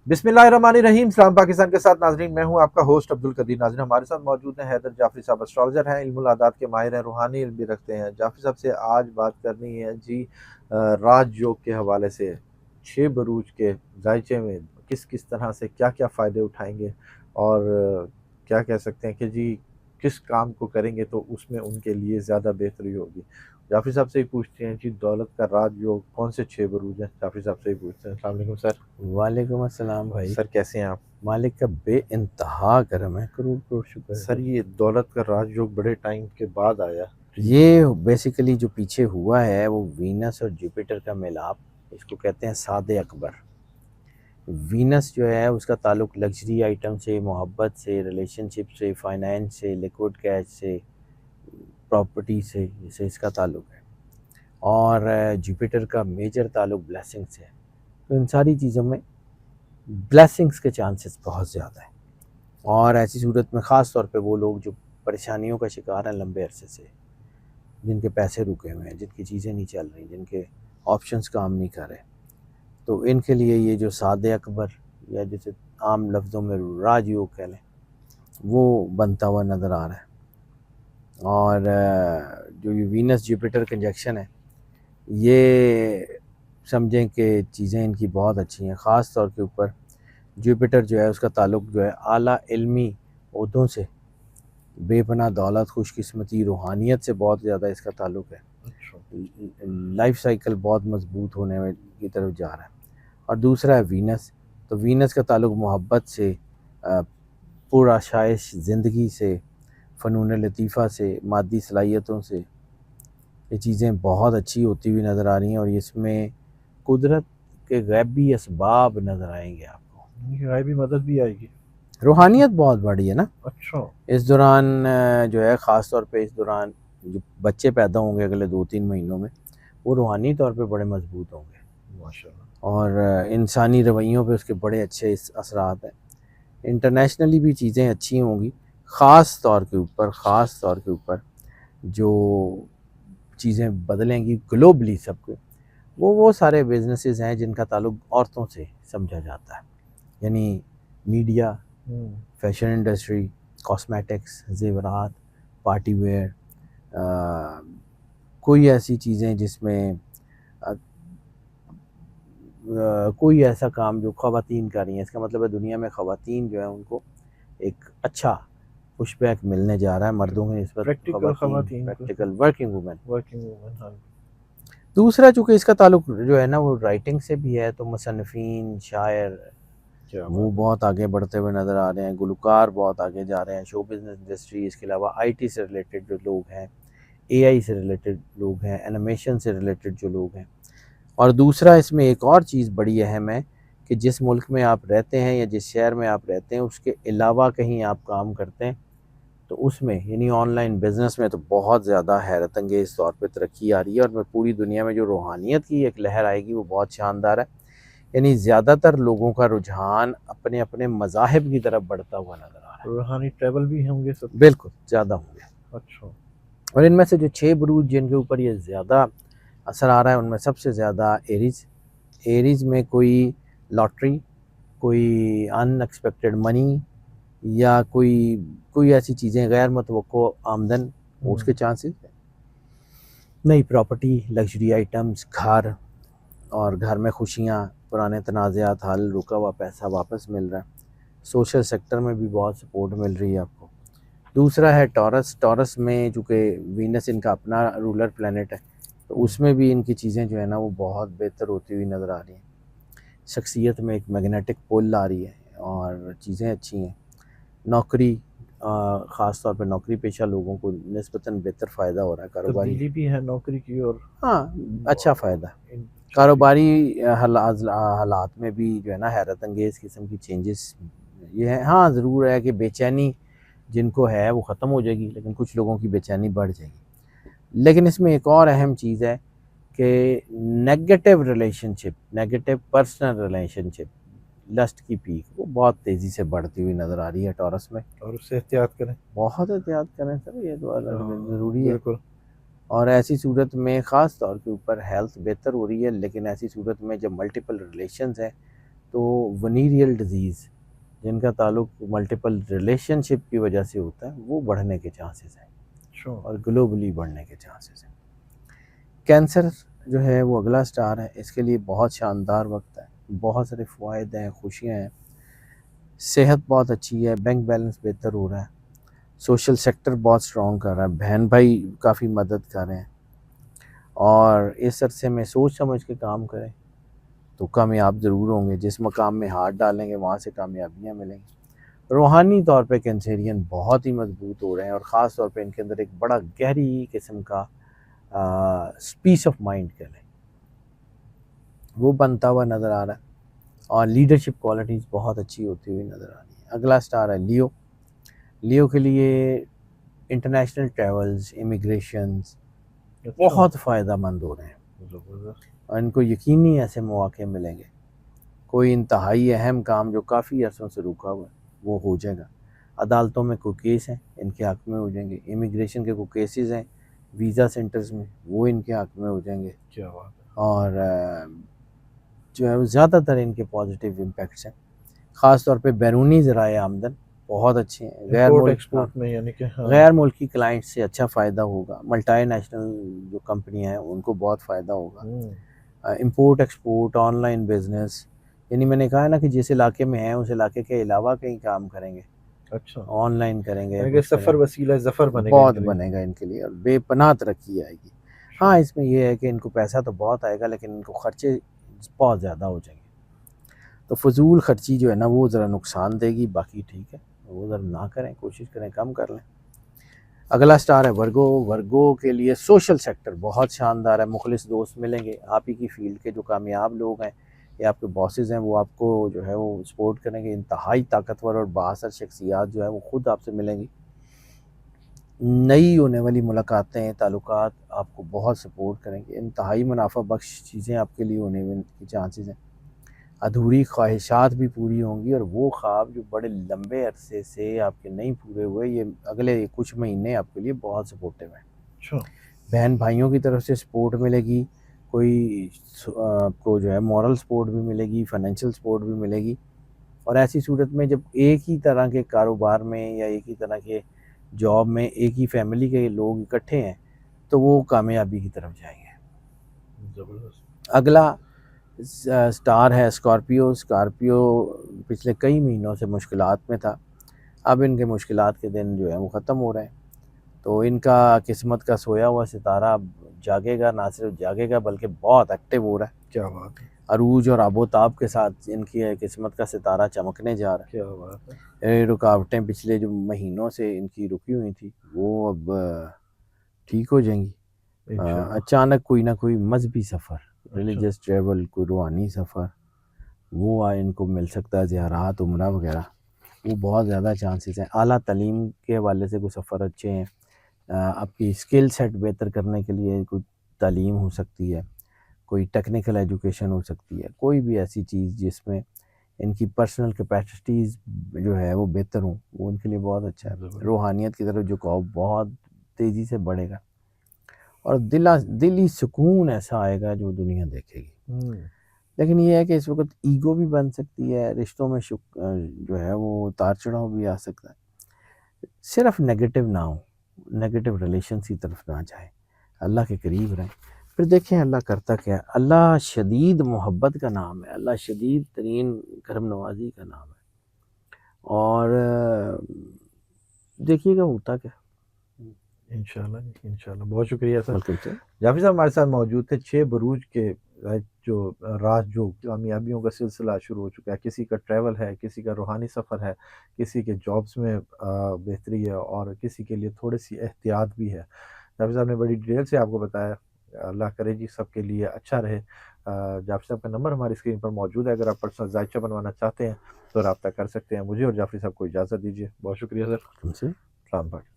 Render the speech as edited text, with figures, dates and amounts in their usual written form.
बिस्मिल्लाहिर्रहमानिर्रहीम। सलाम पाकिस्तान के साथ नाजरीन, मैं हूं आपका होस्ट अब्दुल कदीर। नाजरीन, हमारे साथ मौजूद हैं हैदर जाफरी साहब। एस्ट्रोलॉजर हैं, इल्मुल आदात के माहिर हैं, रूहानी इल्म भी रखते हैं। जाफरी साहब से आज बात करनी है जी राजयोग के हवाले से। 6 बरूज के जायचे में किस किस तरह से क्या क्या फ़ायदे उठाएंगे और क्या कह सकते हैं कि जी किस काम को करेंगे तो उसमें उनके लिए ज़्यादा बेहतरी होगी। जाफरी साहब से ही पूछते हैं जी, दौलत का राजयोग कौन से 6 बरूज हैं? जाफरी साहब से ही पूछते हैं। अस्सलाम वालेकुम सर। वालेकुम अस्सलाम भाई। सर कैसे हैं आप? मालिक का बेइंतहा करम है, करोड़ करोड़ शुक्र सर है। ये दौलत का राजयोग बड़े टाइम के बाद आया। ये बेसिकली जो पीछे हुआ है वो वीनस और जुपिटर का मिलाप, इसको कहते हैं सादे अकबर। वीनस जो है उसका ताल्लुक लग्जरी आइटम से, मोहब्बत से, रिलेशनशिप से, फाइनेंस से, लिक्विड कैश से, प्रॉपर्टी से इसका ताल्लुक है। और जुपिटर का मेजर ताल्लुक ब्लेसिंग से है। तो इन सारी चीज़ों में ब्लेसिंग्स के चांसेस बहुत ज़्यादा है। और ऐसी सूरत में ख़ास तौर पे वो लोग जो परेशानियों का शिकार हैं लंबे अरसे से, जिनके पैसे रुके हुए हैं, जिनकी चीज़ें नहीं चल रही, जिनके ऑप्शंस काम नहीं कर रहे, तो इनके लिए ये जो सादे अकबर या जैसे आम लफ्ज़ों में राजयोग कह लें, वो बनता हुआ नज़र आ रहा है। और जो ये वीनस जुपिटर कंजक्शन है, ये समझें कि चीज़ें इनकी बहुत अच्छी हैं। ख़ास तौर के ऊपर जुपिटर जो है उसका ताल्लुक जो है आला इल्मी ओहदों से, बेपनाह दौलत, खुशकिस्मती, रूहानियत से बहुत ज़्यादा इसका ताल्लुक है। लाइफ साइकिल बहुत मजबूत होने में की तरफ जा रहा है। और दूसरा है वीनस। तो वीनस का ताल्लुक मोहब्बत से, पुरआशाइश ज़िंदगी से, फ़नून लतीफ़ा से, मादी सलाहियतों से, ये चीज़ें बहुत अच्छी होती हुई नज़र आ रही हैं। और इसमें कुदरत के गैबी असबाब नज़र आएंगे आपको। गायबी मदद भी आएगी। रूहानियत बहुत बड़ी है ना अच्छा। इस दौरान। जो है ख़ास तौर पे इस दौरान जो बच्चे पैदा होंगे अगले 2-3 महीनों में, वो रूहानी तौर पे बड़े मजबूत होंगे। माशाल्लाह। और इंसानी रवैयों पे उसके बड़े अच्छे असरात हैं। इंटरनेशनली भी चीज़ें अच्छी होंगी। ख़ास तौर के ऊपर जो चीज़ें बदलेंगी ग्लोबली सबके, वो सारे बिजनेसेस हैं जिनका ताल्लुक औरतों से समझा जाता है। यानी मीडिया, फैशन इंडस्ट्री, कॉस्मेटिक्स, ज़ेवरात, पार्टी वेयर, कोई ऐसी चीज़ें जिसमें कोई ऐसा काम जो ख़वातीन कर रही हैं। इसका मतलब है दुनिया में ख़वातीन जो है उनको एक अच्छा पुशबैक मिलने जा रहा है मर्दों की निस्बत। Practical working women. हाँ। दूसरा चूँकि इसका ताल्लुक जो है ना वो राइटिंग से भी है, तो मुसन्निफ़ीन, शायर, वो बहुत आगे बढ़ते हुए नज़र आ रहे हैं। गुलकार बहुत आगे जा रहे हैं। शो बिज़नेस इंडस्ट्री, इसके अलावा आईटी से रिलेटेड जो लोग हैं, एआई से रिलेटेड लोग हैं, एनिमेशन से रिलेटेड जो लोग हैं। और दूसरा इसमें एक और चीज़ बड़ी अहम है कि जिस मुल्क में आप रहते हैं या जिस शहर में आप रहते हैं उसके अलावा कहीं आप काम करते हैं, तो उसमें यानी ऑनलाइन बिज़नेस में तो बहुत ज़्यादा हैरत अंगेज़ तौर पे तरक्की आ रही है। और पूरी दुनिया में जो रूहानियत की एक लहर आएगी वो बहुत शानदार है। यानी ज़्यादातर लोगों का रुझान अपने अपने मज़ाहिब की तरफ बढ़ता हुआ नज़र आ रहा है। रूहानी ट्रैवल भी होंगे सब? बिल्कुल ज़्यादा होंगे। अच्छा। और इनमें से जो 6 बुरूज जिनके ऊपर ये ज़्यादा असर आ रहा है उनमें सबसे ज़्यादा एरीज़ में कोई लॉटरी, कोई अनएक्सपेक्टेड मनी या कोई ऐसी चीज़ें गैर मुतवक्को आमदन, उसके चांसेस। नई प्रॉपर्टी, लग्जरी आइटम्स, घर, और घर में खुशियाँ, पुराने तनाज़ात हल, रुका हुआ पैसा वापस मिल रहा है। सोशल सेक्टर में भी बहुत सपोर्ट मिल रही है आपको। दूसरा है टॉरस में चूँकि वीनस इनका अपना रूलर प्लैनेट है, तो उसमें भी इनकी चीज़ें जो है ना वो बहुत बेहतर होती हुई नज़र आ रही हैं। शख्सियत में एक मैग्नेटिक पुल आ रही है और चीज़ें अच्छी हैं। नौकरी, ख़ास तौर पे नौकरी पेशा लोगों को निस्बतन बेहतर फ़ायदा हो रहा है। कारोबारी तब्दीली भी है नौकरी की और हाँ, अच्छा फ़ायदा। कारोबारी हालात में भी जो है ना हैरत अंगेज़ किस्म की चेंजेस ये है। हाँ, ज़रूर है कि बेचैनी जिनको है वो ख़त्म हो जाएगी, लेकिन कुछ लोगों की बेचैनी बढ़ जाएगी। लेकिन इसमें एक और अहम चीज़ है कि नेगेटिव पर्सनल रिलेशनशिप, लस्ट की पीक वो बहुत तेज़ी से बढ़ती हुई नज़र आ रही है टॉरस में। और उससे एहतियात करें। बहुत एहतियात करें सर, ये तो ज़रूरी है। बिल्कुल। और ऐसी सूरत में ख़ास तौर के ऊपर हेल्थ बेहतर हो रही है, लेकिन ऐसी सूरत में जब मल्टीपल रिलेशंस हैं تو ونیریل ڈیزیز جن کا تعلق ملٹیپل ریلیشن شپ کی وجہ سے ہوتا ہے وہ بڑھنے کے چانسز ہیں اور گلوبلی بڑھنے کے چانسز ہیں۔ کینسر جو ہے وہ اگلا سٹار ہے، اس کے لیے بہت شاندار وقت ہے، بہت سارے فوائد ہیں، خوشیاں ہیں، صحت بہت اچھی ہے، بینک بیلنس بہتر ہو رہا ہے، سوشل سیکٹر بہت سٹرونگ کر رہا ہے، بہن بھائی کافی مدد کر رہے ہیں، اور اس عرصے میں سوچ سمجھ کے کام کریں تو کامیاب ضرور ہوں گے، جس مقام میں ہاتھ ڈالیں گے وہاں سے کامیابیاں ملیں گی۔ روحانی طور پہ کینسیرین بہت ہی مضبوط ہو رہے ہیں، اور خاص طور پہ ان کے اندر ایک بڑا گہری قسم کا پیس آف مائنڈ کہہ لیں وہ بنتا ہوا نظر آ رہا ہے، اور لیڈرشپ کوالٹیز بہت اچھی ہوتی ہوئی نظر آ رہی ہیں۔ اگلا سٹار ہے لیو۔ لیو کے لیے انٹرنیشنل ٹریولز، امیگریشنز بہت فائدہ مند ہو رہے ہیں، اور ان کو یقینی ایسے مواقع ملیں گے، کوئی انتہائی اہم کام جو کافی عرصوں سے رکا ہوا ہے وہ ہو جائے گا، عدالتوں میں کوئی کیس ہیں ان کے حق میں ہو جائیں گے، امیگریشن کے کوئی کیسز ہیں ویزا سینٹرز میں وہ ان کے حق میں ہو جائیں گے، کیا بات ہے، اور جو ہے زیادہ تر ان کے پازیٹیو امپیکٹس ہیں، خاص طور پہ بیرونی ذرائع آمدن بہت اچھے ہیں، امپورٹ ایکسپورٹ میں یعنی کہ غیر ملکی کلائنٹ سے اچھا فائدہ ہوگا، ملٹی نیشنل جو کمپنیاں ہیں ان کو بہت فائدہ ہوگا، import export, on line business, یعنی میں نے کہا نا کہ جس علاقے میں ہیں اس علاقے کے علاوہ کہیں کام کریں گے، اچھا آن لائن کریں گے، یعنی کہ سفر وسیلہ ظفر بنے گا بہت بنے گا ان کے لیے، اور بے پناہ ترقی آئے گی۔ ہاں اس میں یہ ہے کہ ان کو پیسہ تو بہت آئے گا لیکن ان کو خرچے بہت زیادہ ہو جائیں گے، تو فضول خرچی جو ہے نا وہ ذرا نقصان دے گی، باقی ٹھیک ہے وہ ذرا نہ کریں، کوشش کریں کم کر لیں۔ اگلا سٹار ہے ورگو۔ ورگو کے لیے سوشل سیکٹر بہت شاندار ہے، مخلص دوست ملیں گے، آپ ہی کی فیلڈ کے جو کامیاب لوگ ہیں یا آپ کے باسز ہیں وہ آپ کو جو ہے وہ سپورٹ کریں گے، انتہائی طاقتور اور بااثر شخصیات جو ہے وہ خود آپ سے ملیں گی، نئی ہونے والی ملاقاتیں، تعلقات آپ کو بہت سپورٹ کریں گے، انتہائی منافع بخش چیزیں آپ کے لیے ہونے کی چانسز ہیں، ادھوری خواہشات بھی پوری ہوں گی، اور وہ خواب جو بڑے لمبے عرصے سے آپ کے نہیں پورے ہوئے یہ اگلے کچھ مہینے آپ کے لیے بہت سپورٹیو ہیں۔ بہن بھائیوں کی طرف سے سپورٹ ملے گی، کوئی آپ کو جو ہے مورل سپورٹ بھی ملے گی، فائنینشیل سپورٹ بھی ملے گی، اور ایسی صورت میں جب ایک ہی طرح کے کاروبار میں یا ایک ہی طرح کے جاب میں ایک ہی فیملی کے لوگ اکٹھے ہیں تو وہ کامیابی کی طرف جائیں گے۔ اگلا سٹار ہے اسکارپیو۔ اسکارپیو پچھلے کئی مہینوں سے مشکلات میں تھا، اب ان کے مشکلات کے دن جو ہے وہ ختم ہو رہے ہیں، تو ان کا قسمت کا سویا ہوا ستارہ اب جاگے گا، نہ صرف جاگے گا بلکہ بہت ایکٹیو ہو رہا ہے، کیا بات ہے، عروج اور آب و تاب کے ساتھ ان کی قسمت کا ستارہ چمکنے جا رہا ہے۔ کیا بات ہے، رکاوٹیں پچھلے جو مہینوں سے ان کی رکی ہوئی تھی وہ اب ٹھیک ہو جائیں گی، انشاءاللہ۔ اچانک کوئی نہ کوئی مذہبی سفر، ریلیجس ٹریول، کوئی روحانی سفر وہ ان کو مل سکتا ہے، زیارات، عمرہ وغیرہ، وہ بہت زیادہ چانسز ہیں۔ اعلیٰ تعلیم کے حوالے سے کوئی سفر اچھے ہیں، آپ کی اسکل سیٹ بہتر کرنے کے لیے کوئی تعلیم ہو سکتی ہے، کوئی ٹیکنیکل ایجوکیشن ہو سکتی ہے، کوئی بھی ایسی چیز جس میں ان کی پرسنل کیپیسٹیز جو ہے وہ بہتر ہوں، وہ ان کے لیے بہت اچھا ہے۔ روحانیت کی طرف جھکاؤ بہت تیزی سے بڑھے گا، اور دلی سکون ایسا آئے گا جو دنیا دیکھے گی۔ لیکن یہ ہے کہ اس وقت ایگو بھی بن سکتی ہے، رشتوں میں جو ہے وہ اتار چڑھاؤ بھی آ سکتا ہے، صرف نیگیٹو نہ ہو، نیگیٹو ریلیشنز کی طرف نہ جائیں، اللہ کے قریب رہیں، پھر دیکھیں اللہ کرتا کیا ہے۔ اللہ شدید محبت کا نام ہے، اللہ شدید ترین کرم نوازی کا نام ہے، اور دیکھیے گا ہوتا کیا۔ انشاءاللہ انشاءاللہ، بہت شکریہ سر۔ Welcome sir. جعفری صاحب ہمارے ساتھ موجود تھے۔ 6 بروج کے جو راز جو کامیابیوں کا سلسلہ شروع ہو چکا ہے، کسی کا ٹریول ہے، کسی کا روحانی سفر ہے، کسی کے جابز میں بہتری ہے، اور کسی کے لیے تھوڑی سی احتیاط بھی ہے۔ جعفری صاحب نے بڑی ڈیٹیل سے آپ کو بتایا، اللہ کرے جی سب کے لیے اچھا رہے۔ جعفری صاحب کا نمبر ہماری اسکرین پر موجود ہے، اگر آپ پرسنل ذائچہ بنوانا چاہتے ہیں تو رابطہ کر سکتے ہیں۔ مجھے اور جعفری صاحب کو اجازت دیجیے، بہت شکریہ سر، ویلکم سر۔ السلام علیکم۔